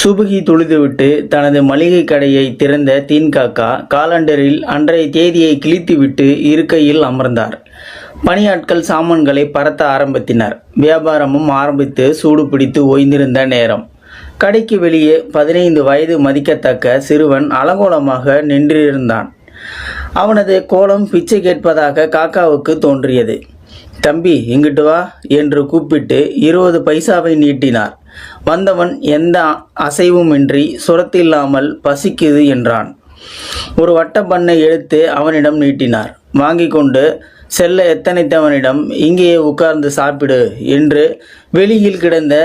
சுபுகி தொழுதுவிட்டு தனது மளிகை கடையை திறந்த தீன்காக்கா காலண்டரில் அன்றைய தேதியை கிழித்துவிட்டு இருக்கையில் அமர்ந்தார். பணியாட்கள் சாமான்களை பரத்த ஆரம்பித்தனர். வியாபாரமும் ஆரம்பித்து சூடு பிடித்து ஓய்ந்திருந்த நேரம். கடைக்கு வெளியே 15 வயது மதிக்கத்தக்க சிறுவன் அலங்கோலமாக நின்றிருந்தான். அவனது கோலம் பிச்சை கேட்பதாக காக்காவுக்கு தோன்றியது. தம்பி, இங்கிட்டு வா என்று கூப்பிட்டு 20 பைசாவை நீட்டினார். வந்தவன் எந்த அசைவுமின்றி சுரத்தில்லாமல் பசிக்குது என்றான். ஒரு வட்ட பண்ணை எடுத்து அவனிடம் நீட்டினார். வாங்கி கொண்டு செல்ல எத்தனைத்தவனிடம் இங்கேயே உட்கார்ந்து சாப்பிடு என்று வெளியில் கிடந்த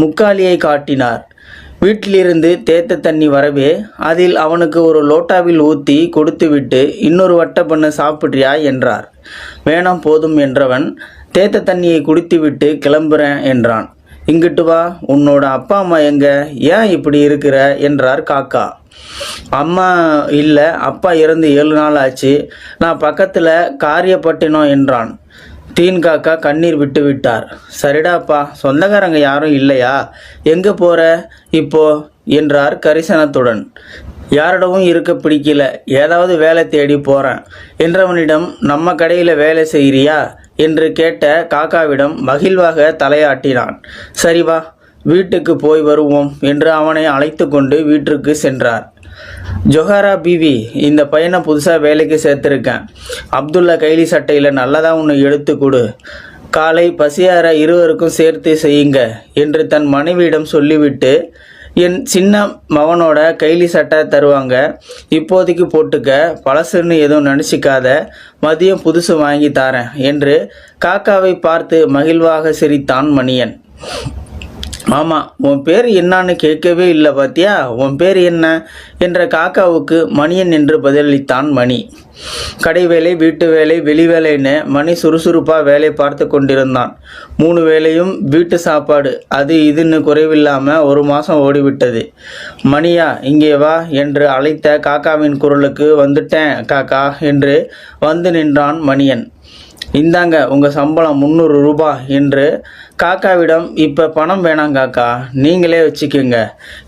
முக்காலியை காட்டினார். வீட்டிலிருந்து தேத்த தண்ணி வரவே அதில் அவனுக்கு ஒரு லோட்டாவில் ஊற்றி கொடுத்துவிட்டு இன்னொரு வட்ட பண்ண சாப்பிட்றியா என்றார். வேணாம் போதும் என்றவன் தேத்த தண்ணியை குடித்துவிட்டு கிளம்புறேன் என்றான். இங்கிட்டு வா, உன்னோட அப்பா அம்மா எங்க, ஏன் இப்படி இருக்கிற என்றார் காக்கா. அம்மா இல்லை, அப்பா இறந்து 7 நாள் ஆச்சு, நான் பக்கத்தில் காரியப்பட்டினம் என்றான். தீன்காக்கா கண்ணீர் விட்டு விட்டார். சரிடாப்பா, சொந்தக்காரங்க யாரும் இல்லையா, எங்கே போகிற இப்போ என்றார் கரிசனத்துடன். யாரிடமும் இருக்க பிடிக்கல, ஏதாவது வேலை தேடி போகிறேன் என்றவனிடம் நம்ம கடையில் வேலை செய்கிறியா என்று கேட்ட காக்காவிடம் மகிழ்வாக தலையாட்டினான். சரி வா, வீட்டுக்கு போய் வருவோம் என்று அவனை அழைத்து கொண்டு வீட்டிற்கு சென்றார். ஜொஹாரா பீவி, இந்த பையனை புதுசாக வேலைக்கு சேர்த்துருக்கேன். அப்துல்லா கைலி சட்டையில் நல்லதாக ஒன்று எடுத்து கொடு, காலை பசியார இருவருக்கும் சேர்த்து செய்யுங்க என்று தன் மனைவியிடம் சொல்லிவிட்டு, என் சின்ன மகனோட கைலி சட்டை தருவாங்க, இப்போதைக்கு போட்டுக்க, பழசுன்னு எதுவும் நினச்சிக்காத, மதியம் புதுசு வாங்கி தாரேன் என்று காக்காவை பார்த்து மகிழ்வாக சிரித்தான் மணியன். ஆமாம், உன் பேர் என்னான்னு கேட்கவே இல்லை பாத்தியா, உன் பேர் என்ன என்ற காக்காவுக்கு மணியன் என்று பதிலளித்தான் மணி. கடை வேலை, வீட்டு வேலை, வெளி வேலைன்னு மணி சுறுசுறுப்பாக வேலை பார்த்து கொண்டிருந்தான். 3 வேளையும் வீட்டு சாப்பாடு அது இதுன்னு குறைவில்லாமல் 1 மாதம் ஓடிவிட்டது. மணியா, இங்கே வா என்று அழைத்த காக்காவின் குரலுக்கு வந்துட்டேன் காக்கா என்று வந்து நின்றான் மணியன். இந்தாங்க உங்கள் சம்பளம் 300 ரூபாய் என்று காக்காவிடம். இப்போ பணம் வேணாம் காக்கா, நீங்களே வச்சுக்கோங்க,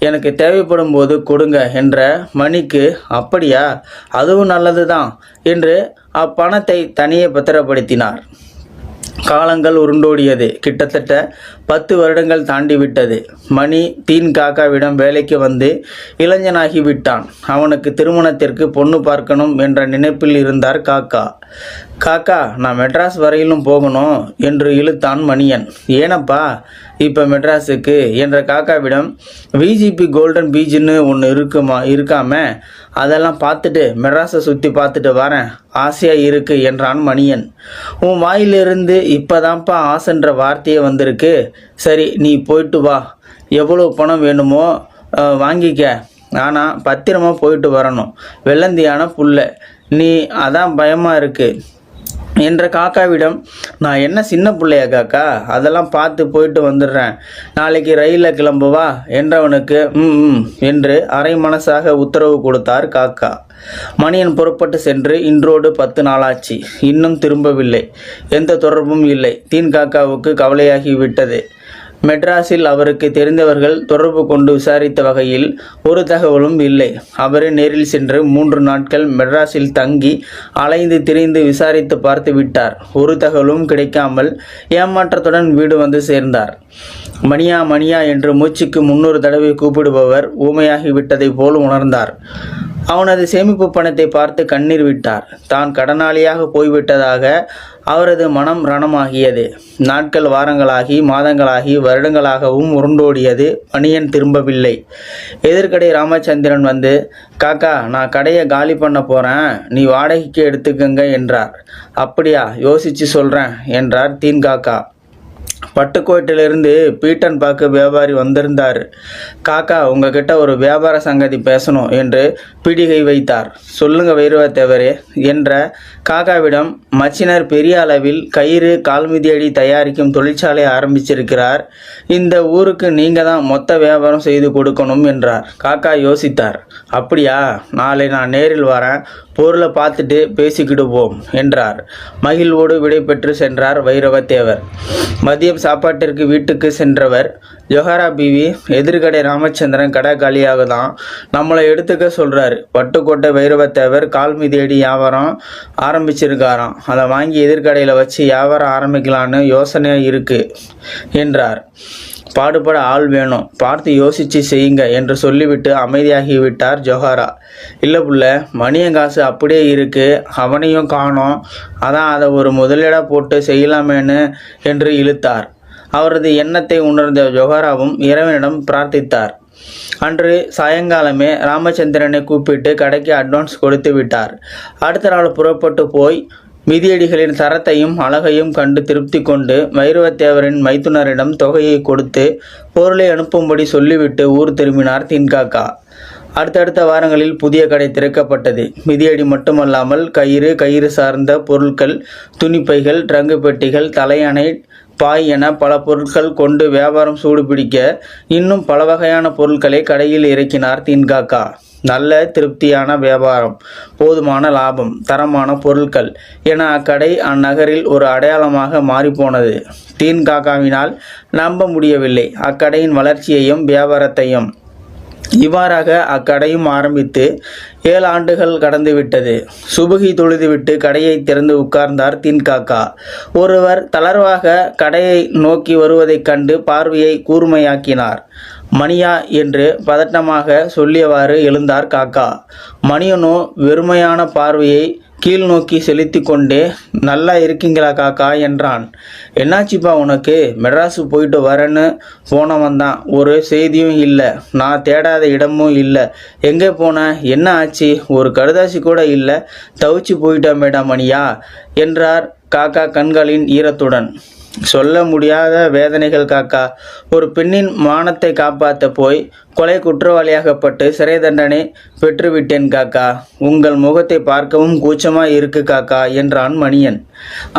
எனக்கு தேவைப்படும் போது கொடுங்க என்ற மணிக்கு, அப்படியா, அதுவும் நல்லது தான் என்று அப்பணத்தை தனியே பத்திரப்படுத்தினார். காலங்கள் உருண்டோடியது. கிட்டத்தட்ட 10 வருடங்கள் தாண்டிவிட்டது. மணி தீன் காக்காவிடம் வேலைக்கு வந்து இளைஞனாகி விட்டான். அவனுக்கு திருமணத்திற்கு பொண்ணு பார்க்கணும் என்ற நினைப்பில் இருந்தார் காக்கா. காக்கா, நான் மெட்ராஸ் வரையிலும் போகணும் என்று இழுத்தான் மணியன். ஏனப்பா இப்போ மெட்ராஸுக்கு என்ற காக்காவிடம், விஜிபி கோல்டன் பீச்சுன்னு ஒன்று இருக்காம அதெல்லாம் பார்த்துட்டு மெட்ராஸை சுற்றி பார்த்துட்டு வரேன், ஆசையாக இருக்கு என்றான் மணியன். உன் வாயிலிருந்து இப்போதான்ப்பா ஆசைன்ற வார்த்தையே வந்திருக்கு. சரி, நீ போயிட்டு வா, எவ்வளோ பணம் வேணுமோ வாங்கிக்க, ஆனால் பத்திரமா போயிட்டு வரணும், வெள்ளந்தியான புள்ள நீ, அதான் பயமாக இருக்கு என்ற காக்காவிடம், நான் என்ன சின்ன பிள்ளையா காக்கா, அதெல்லாம் பார்த்து போயிட்டு வந்துடுறேன், நாளைக்கு ரயிலில் கிளம்புவா என்றவனுக்கு என்று அரை மனசாக உத்தரவு கொடுத்தார் காக்கா. மணியன் புறப்பட்டு சென்று இன்றோடு 10 நாளாச்சு. இன்னும் திரும்பவில்லை. எந்த தொடர்பும் இல்லை. தீன் காக்காவுக்கு கவலையாகி விட்டது. மெட்ராஸில் அவருக்கு தெரிந்தவர்கள் தொடர்பு கொண்டு விசாரித்த வகையில் ஒரு தகவலும் இல்லை. அவரே நேரில் சென்று 3 நாட்கள் மெட்ராஸில் தங்கி அலைந்து திரிந்து விசாரித்து பார்த்து விட்டார். ஒரு தகவலும் கிடைக்காமல் ஏமாற்றத்துடன் வீடு வந்து சேர்ந்தார். மணியா மணியா என்று மூச்சுக்கு 300 தடவை கூப்பிடுபவர் ஊமையாகி விட்டதை போல் உணர்ந்தார். அவனது சேமிப்பு பணத்தை பார்த்து கண்ணீர் விட்டார். தான் கடனாளியாக போய்விட்டதாக அவரது மனம் ரணமாகியது. நாட்கள் வாரங்களாகி மாதங்களாகி வருடங்களாகவும் உருண்டோடியது. மணியன் திரும்பவில்லை. எதிர்கடை ராமச்சந்திரன் வந்து, காக்கா, நான் கடையை காலி பண்ண போகிறேன், நீ வாடகைக்கு எடுத்துக்கங்க என்றார். அப்படியா, யோசித்து சொல்கிறேன் என்றார் தீன் காக்கா. பட்டுக்கோட்டையிலிருந்து பீட்டன் பாக்கு வியாபாரி வந்திருந்தார். காக்கா, உங்ககிட்ட ஒரு வியாபார சங்கதி பேசணும் என்று பீடிகை வைத்தார். சொல்லுங்க வைரவத்தேவரே என்ற காக்காவிடம், மச்சினர் பெரிய அளவில் கயிறு கால்மிதியடி தயாரிக்கும் தொழிற்சாலை ஆரம்பிச்சிருக்கிறார். இந்த ஊருக்கு நீங்கள் தான் மொத்த வியாபாரம் செய்து கொடுக்கணும் என்றார். காக்கா யோசித்தார். அப்படியா, நாளை நான் நேரில் வரேன், பொருளை பார்த்துட்டு பேசிக்கிடுவோம் என்றார். மகிழ்வோடு விடை பெற்று சென்றார் வைரவத்தேவர். மதியம் சாப்பாட்டிற்கு வீட்டுக்கு சென்றவர், ஜொஹாரா பீவி, எதிர்கடை ராமச்சந்திரன் கடை காலியாக தான் நம்மளை எடுத்துக்க சொல்கிறாரு. பட்டுக்கோட்டை வைரவத்தேவர் கால் மிதியடி வியாபாரம் ஆரம்பிச்சிருக்காராம். அதை வாங்கி எதிர்கடையில் வச்சு வியாபாரம் ஆரம்பிக்கலான்னு யோசனை இருக்குது என்றார். பாடுபட ஆள் வேணும், பார்த்து யோசித்து செய்யுங்க என்று சொல்லிவிட்டு அமைதியாகிவிட்டார் ஜொஹாரா. இல்லை புள்ள, மணியங்காசு அப்படியே இருக்கு, அவனையும் காணோம், அதான் அதை ஒரு முதலீடாக போட்டு செய்யலாமேன்னு என்று இழுத்தார். அவரது எண்ணத்தை உணர்ந்த ஜொஹாராவும் இறைவனிடம் பிரார்த்தித்தார். அன்று சாயங்காலமே ராமச்சந்திரனை கூப்பிட்டு கடைக்கு அட்வான்ஸ் கொடுத்து விட்டார். அடுத்த நாள் புறப்பட்டு போய் மிதியடிகளின் தரத்தையும் அழகையும் கண்டு திருப்தி கொண்டு வைரவத்தேவரின் மைத்துனரிடம் தொகையை கொடுத்து பொருளை அனுப்பும்படி சொல்லிவிட்டு ஊர் திரும்பினார் தீன்காக்கா. அடுத்தடுத்த வாரங்களில் புதிய கடை திறக்கப்பட்டது. மிதியடி மட்டுமல்லாமல் கயிறு சார்ந்த பொருட்கள், துணிப்பைகள், ட்ரங்கு பெட்டிகள், தலையணை, பாய் என பல பொருட்கள் கொண்டு வியாபாரம் சூடுபிடிக்க இன்னும் பல வகையான பொருட்களை கடையில் இறக்கினார் தீன்காக்கா. நல்ல திருப்தியான வியாபாரம், போதுமான லாபம், தரமான பொருட்கள் என அக்கடை அந்நகரில் ஒரு அடையாளமாக மாறிப்போனது. தீன்காக்காவினால் நம்ப முடியவில்லை அக்கடையின் வளர்ச்சியையும் வியாபாரத்தையும். இவ்வாறாக அக்கடையும் ஆரம்பித்து 7 ஆண்டுகள் கடந்துவிட்டது. சுபுகி தொழுதுவிட்டு கடையை திறந்து உட்கார்ந்தார் தீன்காக்கா. ஒருவர் தளர்வாக கடையை நோக்கி வருவதைக் கண்டு பார்வையை கூர்மையாக்கினார். மணியா என்று பதட்டமாக சொல்லியவாறு எழுந்தார் காக்கா. மணியனோ வெறுமையான பார்வையை கீழ் நோக்கி செலுத்தி கொண்டே, நல்லா இருக்கீங்களா காக்கா என்றான். என்னாச்சுப்பா உனக்கு? மெட்ராஸு போயிட்டு வரேன்னு போனவன் தான், ஒரு செய்தியும் இல்லை, நான் தேடாத இடமும் இல்லை. எங்கே போன? என்ன ஆச்சு? ஒரு கடுதாசி கூட இல்லை, தவிச்சு போயிட்டேன் மேடம் மணியா என்றார் காக்கா கண்களின் ஈரத்துடன். சொல்ல முடியாத வேதனைகள் காக்கா. ஒரு பெண்ணின் மானத்தை காப்பாற்ற போய் கொலை குற்றவாளியாகப்பட்டு சிறை தண்டனை பெற்றுவிட்டேன் காக்கா. உங்கள் முகத்தை பார்க்கவும் கூச்சமாக இருக்கு காக்கா என்றான் மணியன்.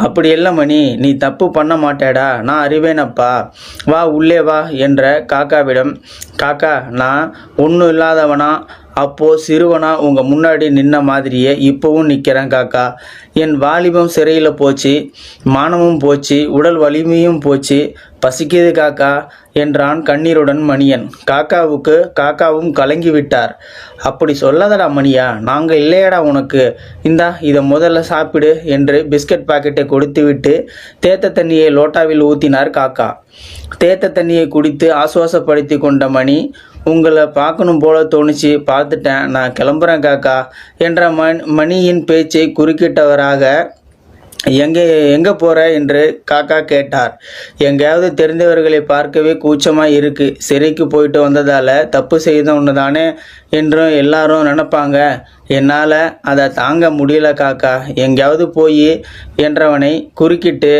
அப்படியெல்லாம் மணி, நீ தப்பு பண்ண மாட்டேடா, நான் அறிவேனப்பா, வா உள்ளே வா என்ற காக்காவிடம், காக்கா நான் ஒன்றும் இல்லாதவனா, அப்போ சிறுவனா உங்கள் முன்னாடி நின்ன மாதிரியே இப்போவும் நிற்கிறேன் காக்கா. என் வாலிபம் சிறையில் போச்சு, மானமும் போச்சு, உடல் வலிமையும் போச்சு, பசிக்குது காக்கா என்றான் கண்ணீருடன் மணியன். காக்காவும் கலங்கி விட்டார். அப்படி சொல்லாதடா மணியா, நாங்கள் இல்லையடா உனக்கு, இந்தா இதை முதல்ல சாப்பிடு என்று பிஸ்கட் பாக்கெட்டை கொடுத்துவிட்டு தேத்த தண்ணியை லோட்டாவில் ஊற்றினார் காக்கா. தேத்த தண்ணியை குடித்து ஆசுவாசப்படுத்தி கொண்ட மணி, உங்களை பார்க்கணும் போல தோணுச்சு, பார்த்துட்டேன், நான் கிளம்புறேன் காக்கா என்ற மணியின் பேச்சை குறுக்கிட்டவராக, எங்கே போகிற என்று காக்கா கேட்டார். எங்கேயாவது தெரிந்தவர்களை பார்க்கவே கூச்சமாக இருக்குது, சிறைக்கு போயிட்டு வந்ததால் தப்பு செய்தவனு தானே என்றும் எல்லாரும் நினைப்பாங்க, என்னால் அதை தாங்க முடியல காக்கா, எங்கேயாவது போய் என்றவனை குறுக்கிட்டு,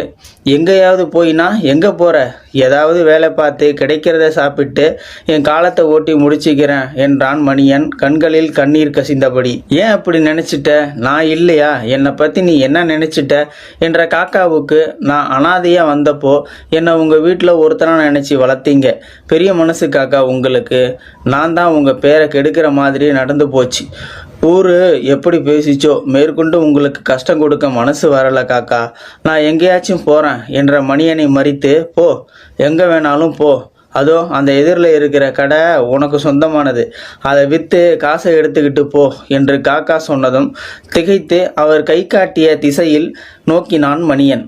எங்கேயாவது போயினா எங்கே போகிற? ஏதாவது வேலை பார்த்து கிடைக்கிறத சாப்பிட்டு என் காலத்தை ஓட்டி முடிச்சுக்கிறேன் என்றான் மணியன் கண்களில் கண்ணீர் கசிந்தபடி. ஏன் அப்படி நினச்சிட்ட? நான் இல்லையா? என்னை பற்றி நீ என்ன நினச்சிட்ட என்ற காக்காவுக்கு, நான் அனாதையாக வந்தப்போ என்னை உங்கள் வீட்டில் ஒருத்தனாக நினச்சி வளர்த்தீங்க, பெரிய மனசு காக்கா உங்களுக்கு, நான் தான் உங்கள் பேரை கெடுக்கிற மாதிரி நடந்து போச்சு. ஊர் எப்படி பேசிச்சோ, மேற்கொண்டு உங்களுக்கு கஷ்டம் கொடுக்க மனசு வரல காக்கா, நான் எங்கேயாச்சும் போகிறேன் என்ற மணியனை மறித்து, போ, எங்கே வேணாலும் போ, அதோ அந்த எதிரில் இருக்கிற கடை உனக்கு சொந்தமானது, அதை விற்று காசை எடுத்துக்கிட்டு போ என்று காக்கா சொன்னதும் திகைத்து அவர் கை காட்டிய திசையில் நோக்கினான் மணியன்.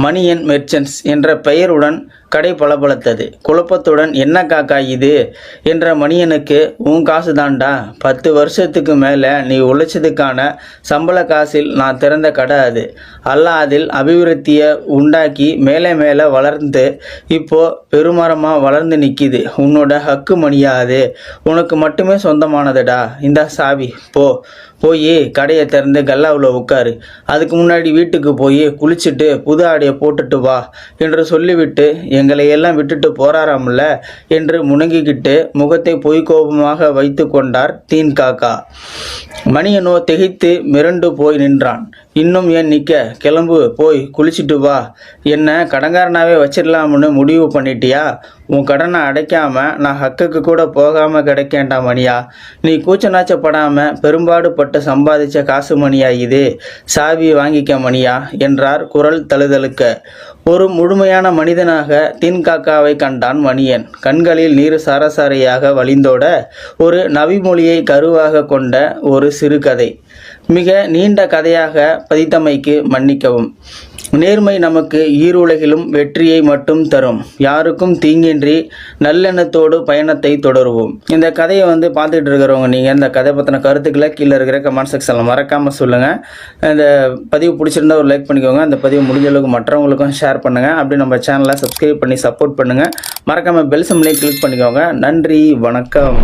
மணியன் மெர்ச்சன்ட்ஸ் என்ற பெயருடன் கடை பளபளத்தது. குழப்பத்துடன், என்ன காக்கா இது என்ற மணியனுக்கு, உன் காசு தாண்டா, 10 வருஷத்துக்கு மேலே நீ உழைச்சதுக்கான சம்பள காசில் நான் திறந்த கடை அது. அல்லாஹ் அதில் அபிவிருத்தியை உண்டாக்கி மேலே மேலே வளர்ந்து இப்போ பெருமரமாக வளர்ந்து நிற்கிது. உன்னோட ஹக்கு மணியா அது, உனக்கு மட்டுமே சொந்தமானதுடா. இந்த சாவி, போய் கடையை திறந்து கல்லாவில் உட்காரு, அதுக்கு முன்னாடி வீட்டுக்கு போய் குளிச்சுட்டு புது ஆடையை போட்டுட்டு வா என்று சொல்லிவிட்டு எங்களை எல்லாம் விட்டுட்டு போறாராம்ல என்று முணங்கிக்கிட்டு முகத்தை பொய்கோபமாக வைத்து கொண்டார் தீன்காக்கா. மணியனோ திகைத்து மிரண்டு போய் நின்றான். இன்னும் ஏன் நிற்க, கிளம்பு, போய் குளிச்சுட்டு வா. என்ன கடங்காரனாவே வச்சிடலாம்னு முடிவு பண்ணிட்டியா? உன் கடனை அடைக்காம நான் ஹக்குக்கு கூட போகாமல் கிடைக்கேன்டா மணியா. நீ கூச்சநாச்சப்படாமல் பெரும்பாடுபட்டு சம்பாதிச்ச காசு மணியா இது. சாவி வாங்கிக்க மணியா என்றார் குரல் தழுதழுக்க. ஒரு முழுமையான மனிதனாக தீன்காக்காவை கண்டான் மணியன். கண்களில் நீர் சாரசாரையாக வழிந்தோட ஒரு நவிமொழியை கருவாக கொண்ட ஒரு சிறுகதை. மிக நீண்ட கதையாக பதித்தமைக்கு மன்னிக்கவும். நேர்மை நமக்கு ஈருலகிலும் வெற்றியை மட்டும் தரும். யாருக்கும் தீங்கின்றி நல்லெண்ணத்தோடு பயணத்தை தொடருவோம். இந்த கதையை பார்த்துட்டு இருக்கிறவங்க நீங்கள் இந்த கதை பற்றின கருத்துக்களை கீழே இருக்கிற கமெண்ட் செக்ஷனில் மறக்காமல் சொல்லுங்கள். இந்த பதிவு பிடிச்சிருந்தா ஒரு லைக் பண்ணிக்கோங்க. அந்த பதிவு முடிஞ்ச அளவுக்கு மற்றவங்களுக்கும் ஷேர் பண்ணுங்கள். அப்படி நம்ம சேனலை சப்ஸ்கிரைப் பண்ணி சப்போர்ட் பண்ணுங்கள். மறக்காமல் பெல் சிம்பலையும் கிளிக் பண்ணிக்கோங்க. நன்றி, வணக்கம்.